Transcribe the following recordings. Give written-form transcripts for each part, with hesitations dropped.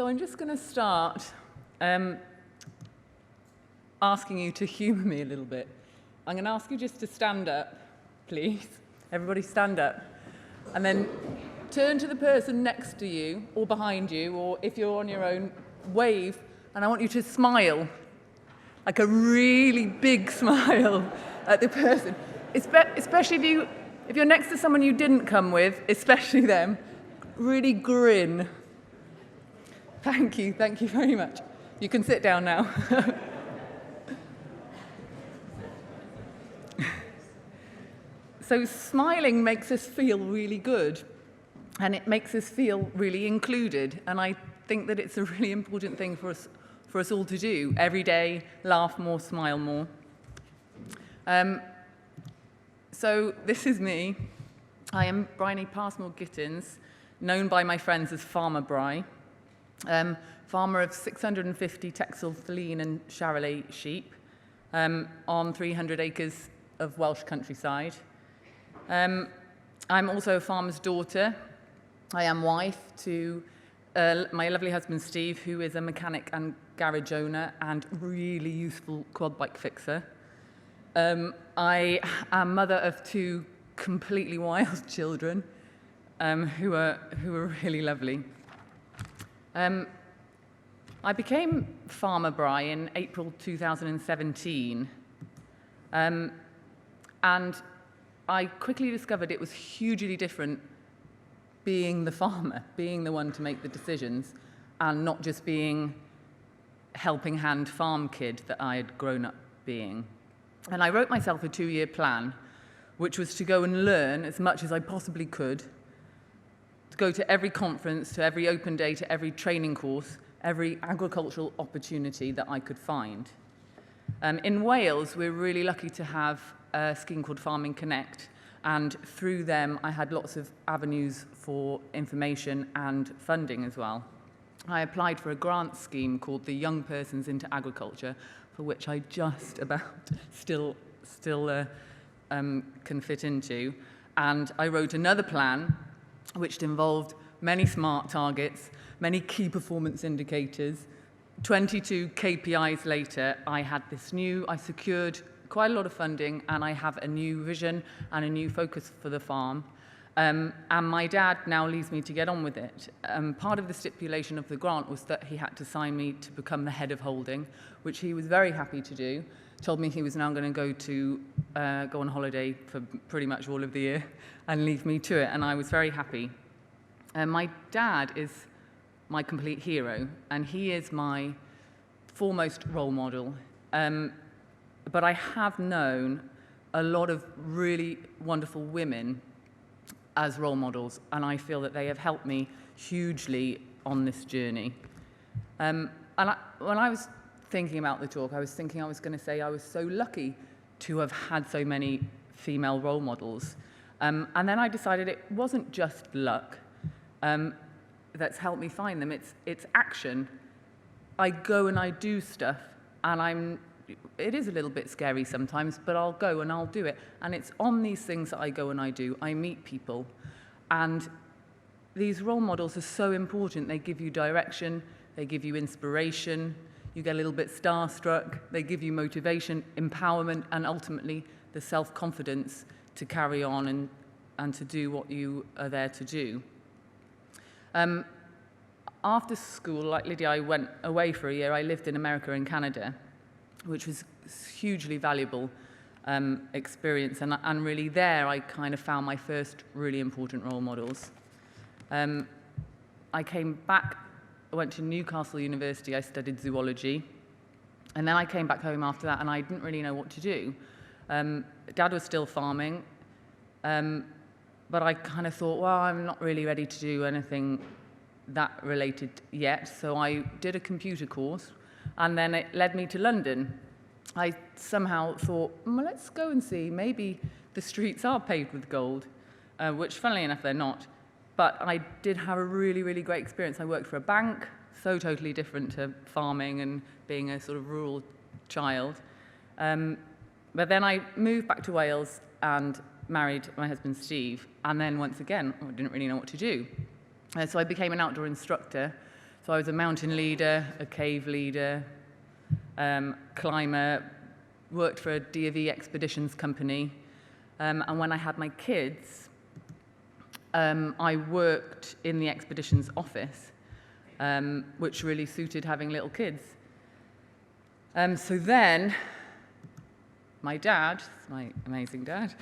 So I'm just going to start asking you to humour me a little bit. I'm going to ask you just to stand up, please. Everybody stand up. And then turn to the person next to you or behind you, or if you're on your own, wave. And I want you to smile, like a really big smile at the person. Especially if you're next to someone you didn't come with, especially them, really grin. Thank you very much. You can sit down now. So smiling makes us feel really good, and it makes us feel really included, and I think that it's a really important thing for us all to do. Every day, laugh more, smile more. So this is me. I am Bryony Gittins, known by my friends as Farmer Bry. Farmer of 650 Texel, Feline and Charolais sheep on 300 acres of Welsh countryside. I'm also a farmer's daughter. I am wife to my lovely husband Steve, who is a mechanic and garage owner and really useful quad bike fixer. I am mother of two completely wild children who are really lovely. I became Farmer Bry in April 2017, and I quickly discovered it was hugely different being the farmer, being the one to make the decisions, and not just being helping hand farm kid that I had grown up being. And I wrote myself a 2-year plan, which was to go and learn as much as I possibly could, to go to every conference, to every open day, to every training course, every agricultural opportunity that I could find. In Wales, we're really lucky to have a scheme called Farming Connect, and through them I had lots of avenues for information and funding as well. I applied for a grant scheme called the Young Persons into Agriculture, for which I just about still can fit into, and I wrote another plan which involved many SMART targets, many key performance indicators. 22 KPIs later, I secured quite a lot of funding, and I have a new vision and a new focus for the farm. And my dad now leaves me to get on with it. Part of the stipulation of the grant was that he had to sign me to become the head of holding, which he was very happy to do. Told me he was now going to go on holiday for pretty much all of the year and leave me to it, and I was very happy. My dad is my complete hero, and he is my foremost role model. But I have known a lot of really wonderful women as role models, and I feel that they have helped me hugely on this journey. When I was thinking about the talk, I was thinking I was going to say I was so lucky to have had so many female role models. And then I decided it wasn't just luck that's helped me find them, it's action. I go and I do stuff, and it is a little bit scary sometimes, but I'll go and I'll do it. And it's on these things that I go and I do. I meet people. And these role models are so important. They give you direction. They give you inspiration. You get a little bit starstruck. They give you motivation, empowerment, and ultimately the self-confidence to carry on and to do what you are there to do. After school, like Lydia, I went away for a year. I lived in America and Canada, which was hugely valuable experience. And really there, I kind of found my first really important role models. I came back, I went to Newcastle University, I studied zoology. And then I came back home after that, and I didn't really know what to do. Dad was still farming, but I kind of thought, well, I'm not really ready to do anything that related yet. So I did a computer course, and then it led me to London. I somehow thought, well, let's go and see. Maybe the streets are paved with gold, which, funnily enough, they're not. But I did have a really, really great experience. I worked for a bank, so totally different to farming and being a sort of rural child. But then I moved back to Wales and married my husband, Steve. And then once again, I didn't really know what to do. So I became an outdoor instructor, So I was a mountain leader, a cave leader, climber, worked for a D&V expeditions company. And when I had my kids, I worked in the expeditions office, which really suited having little kids. So then, my dad, my amazing dad,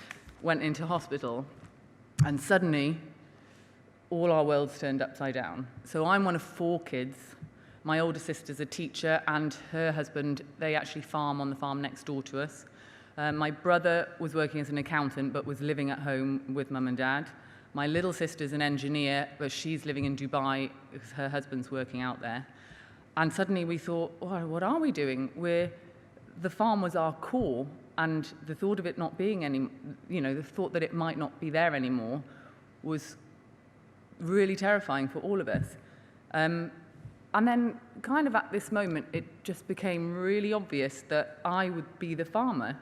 went into hospital, and suddenly, all our worlds turned upside down. So I'm one of 4 kids. My older sister's a teacher, and her husband, they actually farm on the farm next door to us. My brother was working as an accountant, but was living at home with mum and dad. My little sister's an engineer, but she's living in Dubai because her husband's working out there. And suddenly we thought, oh, what are we doing? The farm was our core, and the thought of it not being the thought that it might not be there anymore was really terrifying for all of us. And then kind of at this moment, it just became really obvious that I would be the farmer.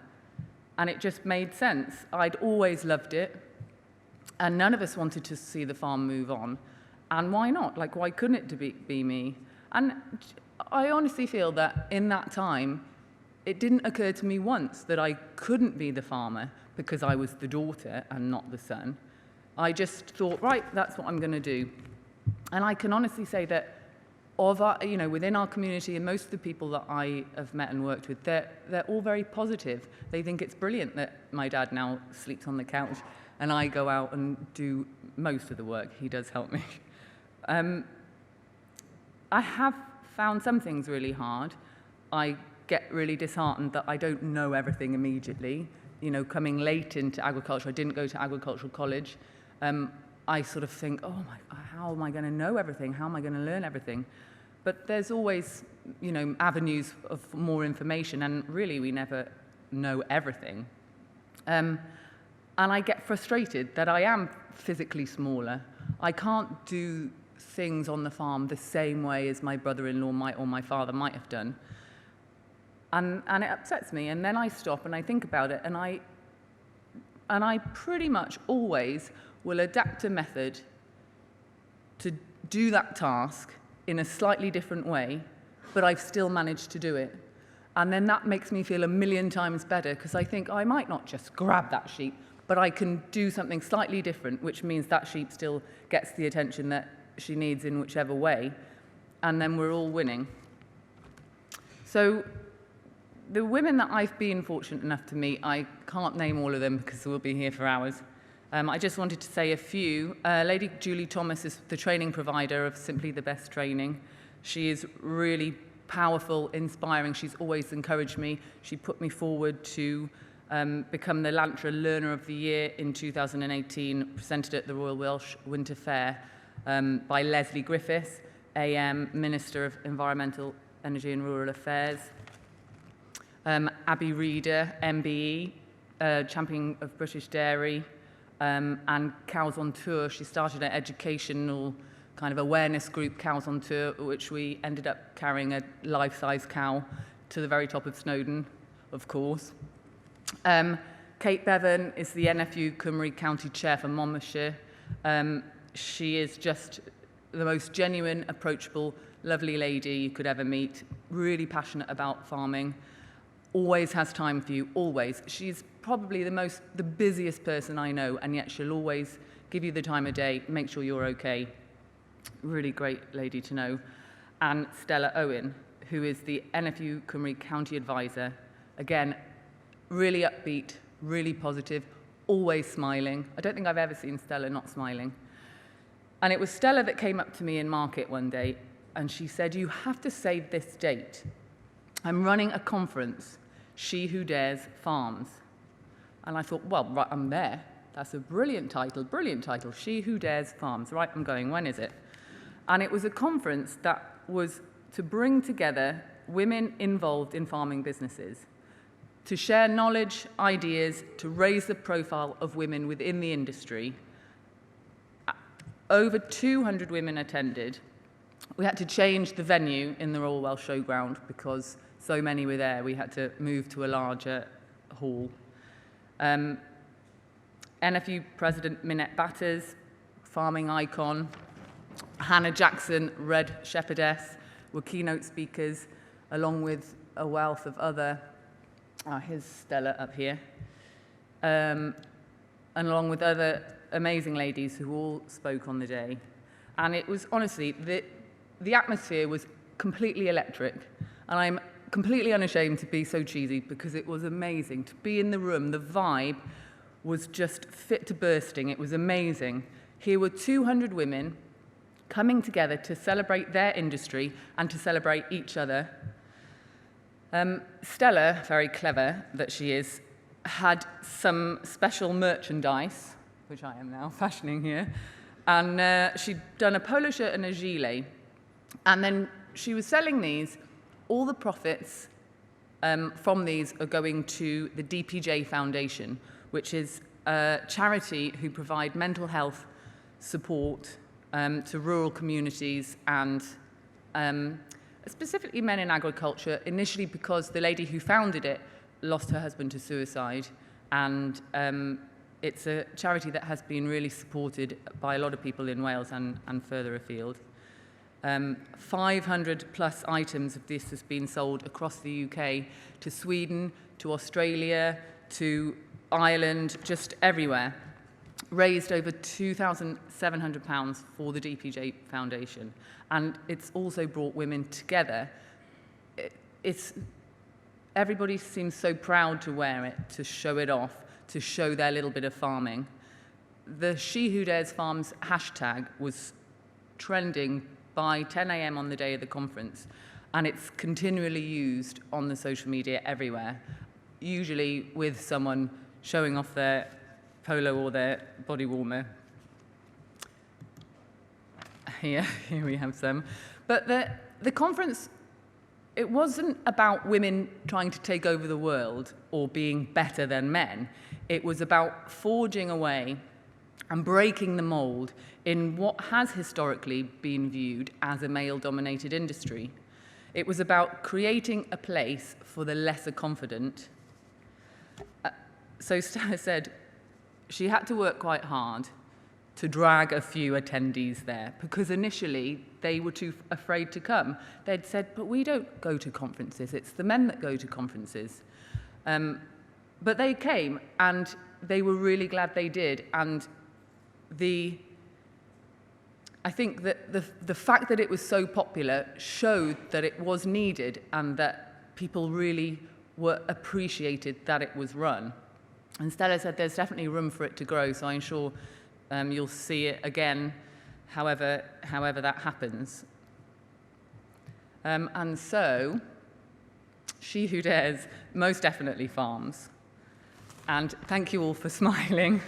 And it just made sense. I'd always loved it, and none of us wanted to see the farm move on. And why not? Like, why couldn't it be me? And I honestly feel that in that time, it didn't occur to me once that I couldn't be the farmer because I was the daughter and not the son. I just thought, right, that's what I'm going to do. And I can honestly say that within our community, and most of the people that I have met and worked with, they're all very positive. They think it's brilliant that my dad now sleeps on the couch and I go out and do most of the work. He does help me. I have found some things really hard. I get really disheartened that I don't know everything immediately. Coming late into agriculture, I didn't go to agricultural college. I sort of think, oh how am I going to know everything? How am I going to learn everything? But there's always, avenues of more information, and really we never know everything. And I get frustrated that I am physically smaller. I can't do things on the farm the same way as my brother-in-law might or my father might have done. And it upsets me, and then I stop and I think about it, and I pretty much always will adapt a method to do that task in a slightly different way, but I've still managed to do it. And then that makes me feel 1,000,000 times better, because I think I might not just grab that sheep, but I can do something slightly different, which means that sheep still gets the attention that she needs in whichever way, and then we're all winning. So the women that I've been fortunate enough to meet, I can't name all of them because we'll be here for hours. I just wanted to say a few. Lady Julie Thomas is the training provider of Simply the Best Training. She is really powerful, inspiring. She's always encouraged me. She put me forward to become the Lantra Learner of the Year in 2018, presented at the Royal Welsh Winter Fair by Leslie Griffiths, AM, Minister of Environmental, Energy and Rural Affairs. Abby Reader, MBE, Champion of British Dairy, and Cows on Tour. She started an educational kind of awareness group, Cows on Tour, which we ended up carrying a life-size cow to the very top of Snowdon, of course. Kate Bevan is the NFU Cymru County Chair for Monmouthshire. She is just the most genuine, approachable, lovely lady you could ever meet, really passionate about farming, always has time for you, always. She's probably the busiest person I know, and yet she'll always give you the time of day, make sure you're okay. Really great lady to know. And Stella Owen, who is the NFU Cymru County Advisor. Again, really upbeat, really positive, always smiling. I don't think I've ever seen Stella not smiling. And it was Stella that came up to me in market one day, and she said, "You have to save this date. I'm running a conference, She Who Dares Farms." And I thought, well, right, I'm there. That's a brilliant title, She Who Dares Farms. Right, I'm going, when is it? And it was a conference that was to bring together women involved in farming businesses, to share knowledge, ideas, to raise the profile of women within the industry. Over 200 women attended. We had to change the venue in the Royal Welsh Showground because so many were there. We had to move to a larger hall. NFU President Minette Batters, farming icon, Hannah Jackson, Red Shepherdess, were keynote speakers, along with a wealth of other, here's Stella up here, and along with other amazing ladies who all spoke on the day. And it was, honestly, the atmosphere was completely electric. And I'm completely unashamed to be so cheesy, because it was amazing to be in the room. The vibe was just fit to bursting. It was amazing. Here were 200 women coming together to celebrate their industry and to celebrate each other. Stella, very clever that she is, had some special merchandise, which I am now fashioning here, and she'd done a polo shirt and a gilet, and then she was selling these. All the profits from these are going to the DPJ Foundation, which is a charity who provide mental health support to rural communities and specifically men in agriculture, initially because the lady who founded it lost her husband to suicide, and it's a charity that has been really supported by a lot of people in Wales and further afield. 500 plus items of this has been sold across the UK, to Sweden, to Australia, to Ireland, just everywhere. Raised over £2,700 for the DPJ Foundation. And it's also brought women together. Everybody seems so proud to wear it, to show it off, to show their little bit of farming. The She Who Dares Farms hashtag was trending by 10 a.m. on the day of the conference, and it's continually used on the social media everywhere, usually with someone showing off their polo or their body warmer. Here we have some. But the conference, it wasn't about women trying to take over the world or being better than men. It was about forging a way and breaking the mold in what has historically been viewed as a male-dominated industry. It was about creating a place for the lesser confident. So Stella said she had to work quite hard to drag a few attendees there, because initially they were too afraid to come. They'd said, but we don't go to conferences, it's the men that go to conferences. But they came, and they were really glad they did. And I think that the fact that it was so popular showed that it was needed, and that people really were appreciated that it was run. And Stella said there's definitely room for it to grow, so I'm sure you'll see it again, however that happens. And so, She Who Dares most definitely farms. And thank you all for smiling.